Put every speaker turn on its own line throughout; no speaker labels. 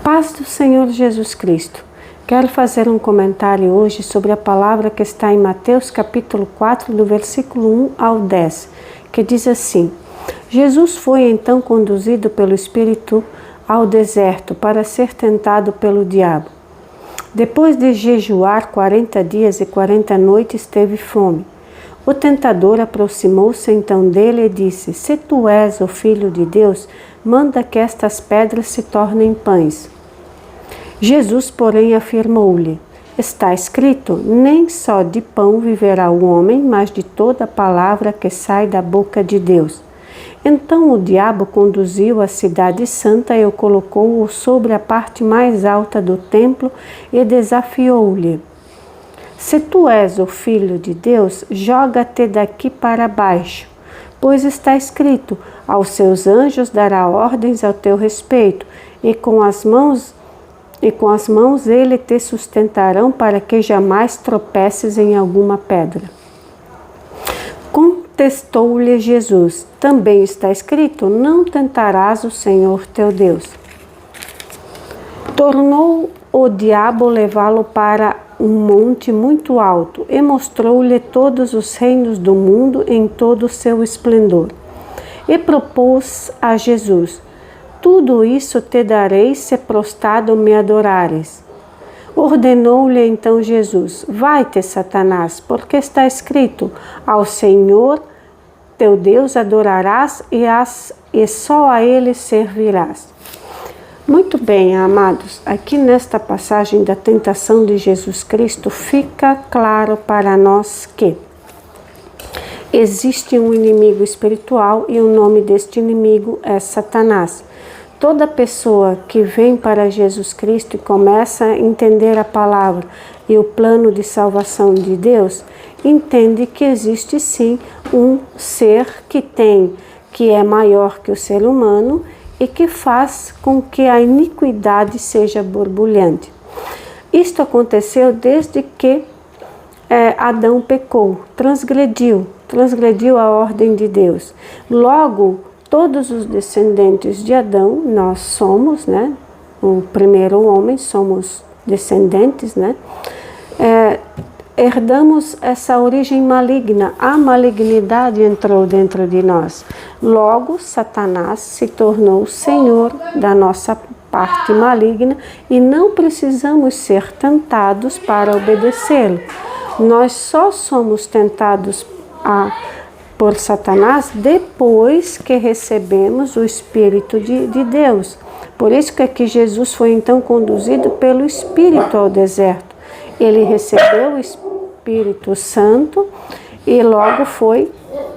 Paz do Senhor Jesus Cristo. Quero fazer um comentário hoje sobre a palavra que está em Mateus capítulo 4, do versículo 1 ao 10, que diz assim: Jesus foi então conduzido pelo Espírito ao deserto para ser tentado pelo diabo. Depois de jejuar 40 dias e 40 noites, teve fome. O tentador aproximou-se então dele e disse: Se tu és o Filho de Deus, manda que estas pedras se tornem pães. Jesus, porém, afirmou-lhe: Está escrito, nem só de pão viverá o homem, mas de toda palavra que sai da boca de Deus. Então o diabo conduziu a cidade santa e o colocou sobre a parte mais alta do templo e desafiou-lhe: Se tu és o Filho de Deus, joga-te daqui para baixo, pois está escrito, aos seus anjos dará ordens ao teu respeito, e com as mãos ele te sustentarão para que jamais tropeces em alguma pedra. Contestou-lhe Jesus: Também está escrito, não tentarás o Senhor teu Deus. Tornou o diabo levá-lo para um monte muito alto e mostrou-lhe todos os reinos do mundo em todo o seu esplendor. E propôs a Jesus: Tudo isso te darei se prostrado me adorares. Ordenou-lhe então Jesus: Vai-te, Satanás, porque está escrito, ao Senhor teu Deus adorarás e só a ele servirás. Muito bem, amados, aqui nesta passagem da tentação de Jesus Cristo fica claro para nós que existe um inimigo espiritual e o nome deste inimigo é Satanás. Toda pessoa que vem para Jesus Cristo e começa a entender a palavra e o plano de salvação de Deus, entende que existe sim um ser que é maior que o ser humano e que faz com que a iniquidade seja borbulhante. Isto aconteceu desde que Adão pecou, transgrediu a ordem de Deus. Logo, todos os descendentes de Adão, nós somos, o primeiro homem, somos descendentes, herdamos essa origem maligna, a malignidade entrou dentro de nós. Logo, Satanás se tornou senhor da nossa parte maligna e não precisamos ser tentados para obedecê-lo. Nós só somos tentados por Satanás depois que recebemos o Espírito de Deus. Por isso que Jesus foi então conduzido pelo Espírito ao deserto. Ele recebeu o Espírito Santo e logo foi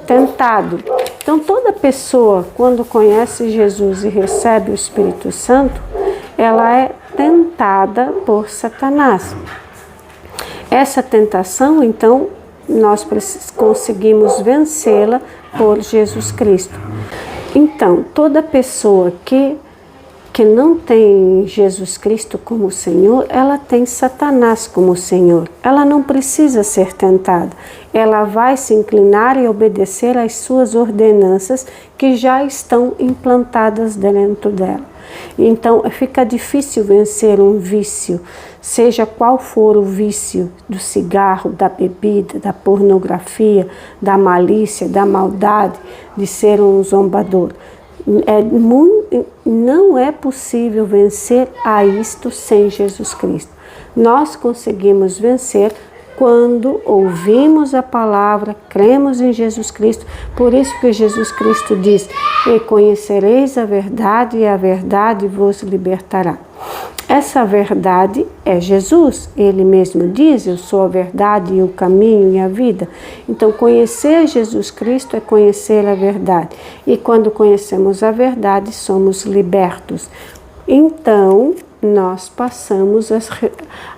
tentado. Então toda pessoa, quando conhece Jesus e recebe o Espírito Santo, ela é tentada por Satanás. Essa tentação, então, nós conseguimos vencê-la por Jesus Cristo. Então, toda pessoa que não tem Jesus Cristo como Senhor, ela tem Satanás como Senhor. Ela não precisa ser tentada. Ela vai se inclinar e obedecer às suas ordenanças que já estão implantadas dentro dela. Então, fica difícil vencer um vício, seja qual for o vício do cigarro, da bebida, da pornografia, da malícia, da maldade, de ser um zombador. Não é possível vencer a isto sem Jesus Cristo. Nós conseguimos vencer quando ouvimos a palavra, cremos em Jesus Cristo. Por isso que Jesus Cristo diz: E conhecereis a verdade, e a verdade vos libertará. Essa verdade é Jesus. Ele mesmo diz: Eu sou a verdade e o caminho e a vida. Então, conhecer Jesus Cristo é conhecer a verdade. E quando conhecemos a verdade, somos libertos. Então, nós passamos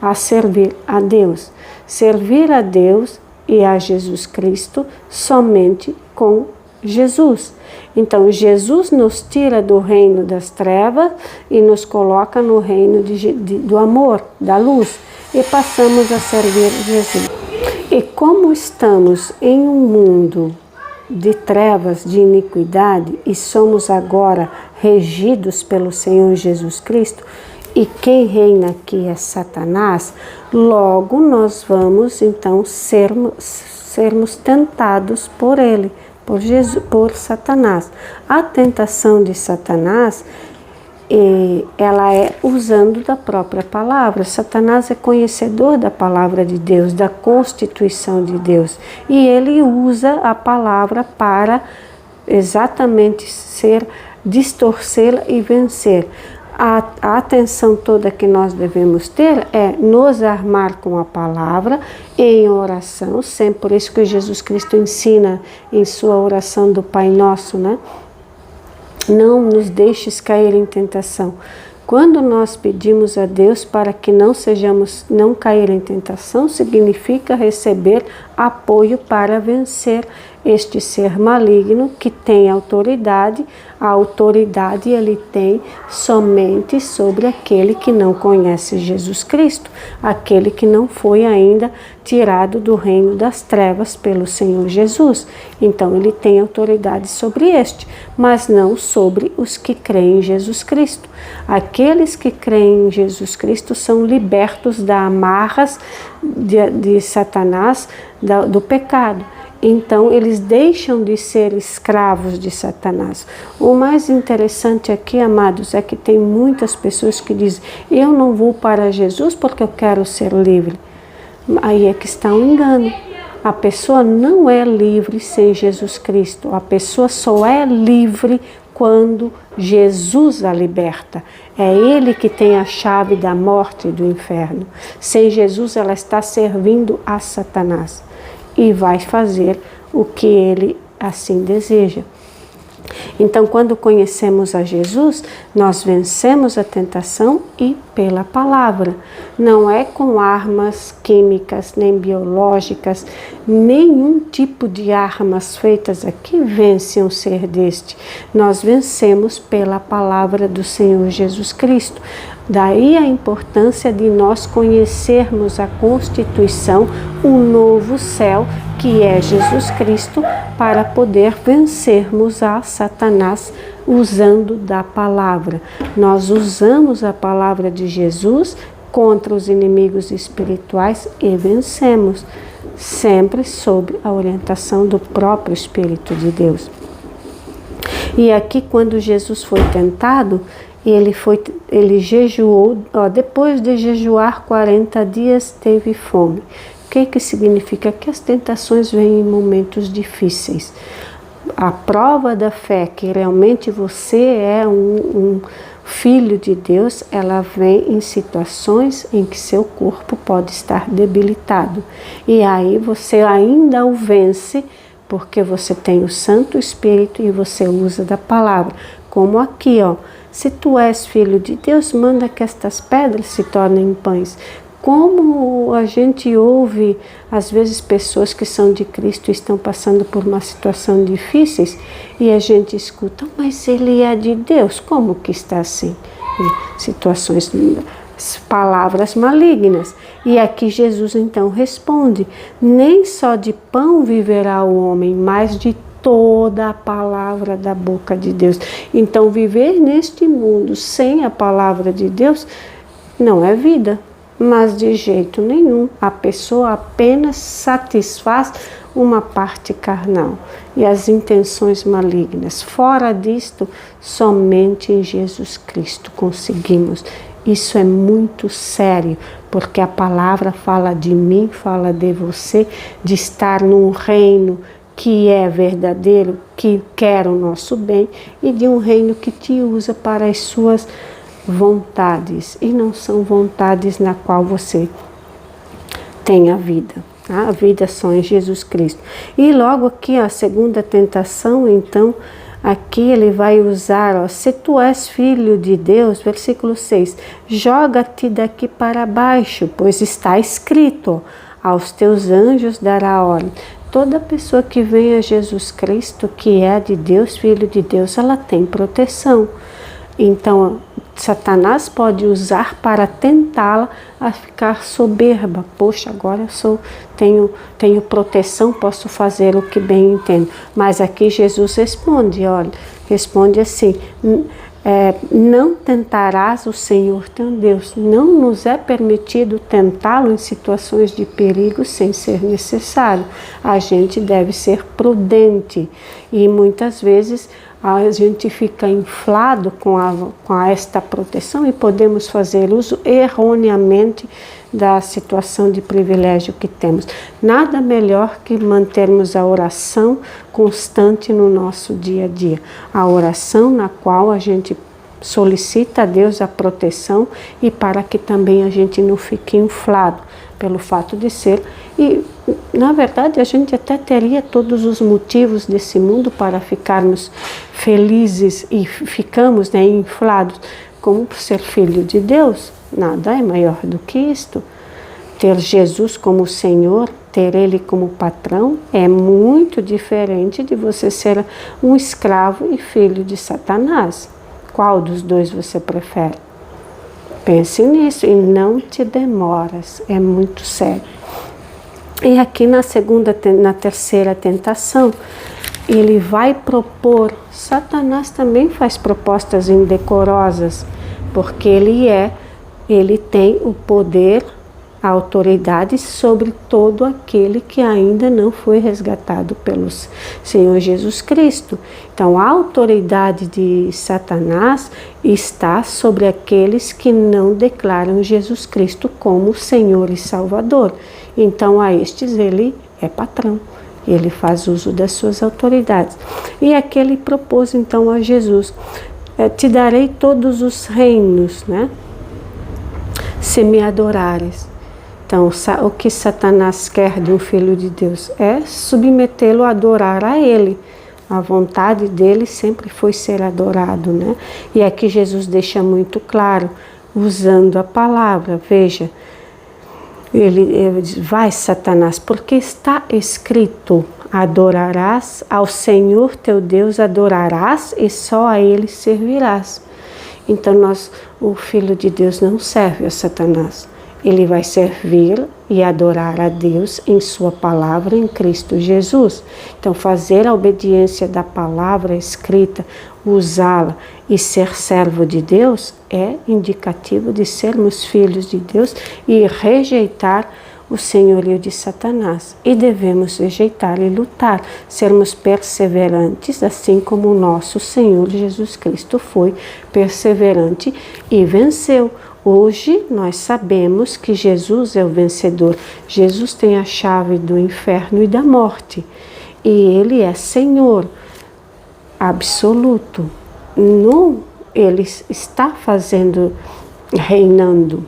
a servir a Deus. Servir a Deus e a Jesus Cristo somente com Jesus. Então, Jesus nos tira do reino das trevas e nos coloca no reino do amor, da luz, e passamos a servir Jesus. E como estamos em um mundo de trevas, de iniquidade, e somos agora regidos pelo Senhor Jesus Cristo, e quem reina aqui é Satanás, logo nós vamos então sermos tentados por ele, por Satanás. A tentação de Satanás, ela é usando da própria palavra. Satanás é conhecedor da palavra de Deus, da constituição de Deus, e ele usa a palavra para exatamente distorcê-la e vencer. A atenção toda que nós devemos ter é nos armar com a palavra em oração, sempre. Por isso que Jesus Cristo ensina em sua oração do Pai Nosso, né? Não nos deixes cair em tentação. Quando nós pedimos a Deus para que não cair em tentação, significa receber apoio para vencer este ser maligno que tem autoridade. A autoridade ele tem somente sobre aquele que não conhece Jesus Cristo, aquele que não foi ainda tirado do reino das trevas pelo Senhor Jesus. Então ele tem autoridade sobre este, mas não sobre os que creem em Jesus Cristo. Aqueles que creem em Jesus Cristo são libertos das amarras de Satanás, do pecado. Então, eles deixam de ser escravos de Satanás. O mais interessante aqui, amados, é que tem muitas pessoas que dizem: eu não vou para Jesus porque eu quero ser livre. Aí é que está um engano. A pessoa não é livre sem Jesus Cristo. A pessoa só é livre quando Jesus a liberta. É Ele que tem a chave da morte e do inferno. Sem Jesus, ela está servindo a Satanás e vai fazer o que ele assim deseja. Então, quando conhecemos a Jesus, nós vencemos a tentação e pela palavra. Não é com armas químicas, nem biológicas, nenhum tipo de armas feitas aqui vence um ser deste. Nós vencemos pela palavra do Senhor Jesus Cristo. Daí a importância de nós conhecermos a constituição, o novo céu, que é Jesus Cristo, para poder vencermos a Satanás usando da palavra. Nós usamos a palavra de Jesus contra os inimigos espirituais e vencemos, sempre sob a orientação do próprio Espírito de Deus. E aqui, quando Jesus foi tentado, ele jejuou, depois de jejuar 40 dias, teve fome. O que significa? Que as tentações vêm em momentos difíceis. A prova da fé que realmente você é um filho de Deus, ela vem em situações em que seu corpo pode estar debilitado. E aí você ainda o vence, porque você tem o Santo Espírito e você usa da palavra. Como aqui, se tu és filho de Deus, manda que estas pedras se tornem pães. Como a gente ouve, às vezes, pessoas que são de Cristo e estão passando por uma situação difícil e a gente escuta: mas ele é de Deus, como que está assim? Situações, palavras malignas. E aqui Jesus então responde: nem só de pão viverá o homem, mas de toda a palavra da boca de Deus. Então, viver neste mundo sem a palavra de Deus não é vida. Mas de jeito nenhum, a pessoa apenas satisfaz uma parte carnal e as intenções malignas. Fora disto, somente em Jesus Cristo conseguimos. Isso é muito sério, porque a palavra fala de mim, fala de você, de estar num reino que é verdadeiro, que quer o nosso bem, e de um reino que te usa para as suas vontades, e não são vontades na qual você tem a vida. A vida só em Jesus Cristo. E logo aqui, a segunda tentação, então, aqui ele vai usar, se tu és filho de Deus, versículo 6, joga-te daqui para baixo, pois está escrito, aos teus anjos dará ordem. Toda pessoa que vem a Jesus Cristo, que é de Deus, filho de Deus, ela tem proteção. Então, Satanás pode usar para tentá-la a ficar soberba. Poxa, agora eu tenho proteção, posso fazer o que bem entendo. Mas aqui Jesus responde, responde assim: não tentarás o Senhor teu Deus. Não nos é permitido tentá-lo em situações de perigo sem ser necessário. A gente deve ser prudente e muitas vezes a gente fica inflado com esta proteção e podemos fazer uso erroneamente da situação de privilégio que temos. Nada melhor que mantermos a oração constante no nosso dia a dia. A oração na qual a gente solicita a Deus a proteção e para que também a gente não fique inflado pelo fato de ser. E, na verdade, a gente até teria todos os motivos desse mundo para ficarmos felizes e ficamos, inflados. Como por ser filho de Deus, nada é maior do que isto. Ter Jesus como Senhor, ter Ele como patrão, é muito diferente de você ser um escravo e filho de Satanás. Qual dos dois você prefere? Pense nisso e não te demoras, é muito sério. E aqui na terceira tentação, ele vai propor, Satanás também faz propostas indecorosas, porque ele tem o poder, a autoridade sobre todo aquele que ainda não foi resgatado pelo Senhor Jesus Cristo. Então, a autoridade de Satanás está sobre aqueles que não declaram Jesus Cristo como Senhor e Salvador. Então, a estes ele é patrão. Ele faz uso das suas autoridades. E aqui ele propôs então a Jesus: te darei todos os reinos, se me adorares. Então, o que Satanás quer de um filho de Deus é submetê-lo a adorar a ele. A vontade dele sempre foi ser adorado, E aqui Jesus deixa muito claro, usando a palavra, veja, ele diz: vai, Satanás, porque está escrito: adorarás ao Senhor teu Deus, adorarás e só a ele servirás. Então o Filho de Deus não serve a Satanás. Ele vai servir e adorar a Deus em sua palavra em Cristo Jesus. Então, fazer a obediência da palavra escrita, usá-la e ser servo de Deus é indicativo de sermos filhos de Deus e rejeitar o senhorio de Satanás. E devemos rejeitar e lutar, sermos perseverantes, assim como o nosso Senhor Jesus Cristo foi perseverante e venceu. Hoje nós sabemos que Jesus é o vencedor. Jesus tem a chave do inferno e da morte. E Ele é Senhor absoluto. Ele está reinando.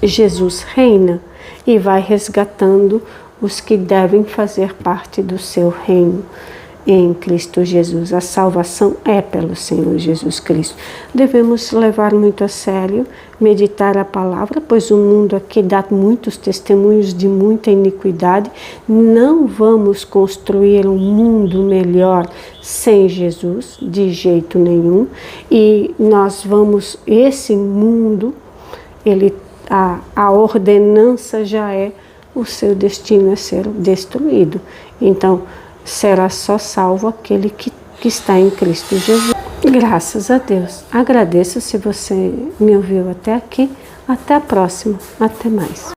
Jesus reina e vai resgatando os que devem fazer parte do seu reino em Cristo Jesus. A salvação é pelo Senhor Jesus Cristo. Devemos levar muito a sério, meditar a palavra, pois o mundo aqui dá muitos testemunhos de muita iniquidade. Não vamos construir um mundo melhor sem Jesus, de jeito nenhum. E esse mundo, a ordenança já é, o seu destino é ser destruído. Então, será só salvo aquele que está em Cristo Jesus. Graças a Deus. Agradeço se você me ouviu até aqui. Até a próxima. Até mais.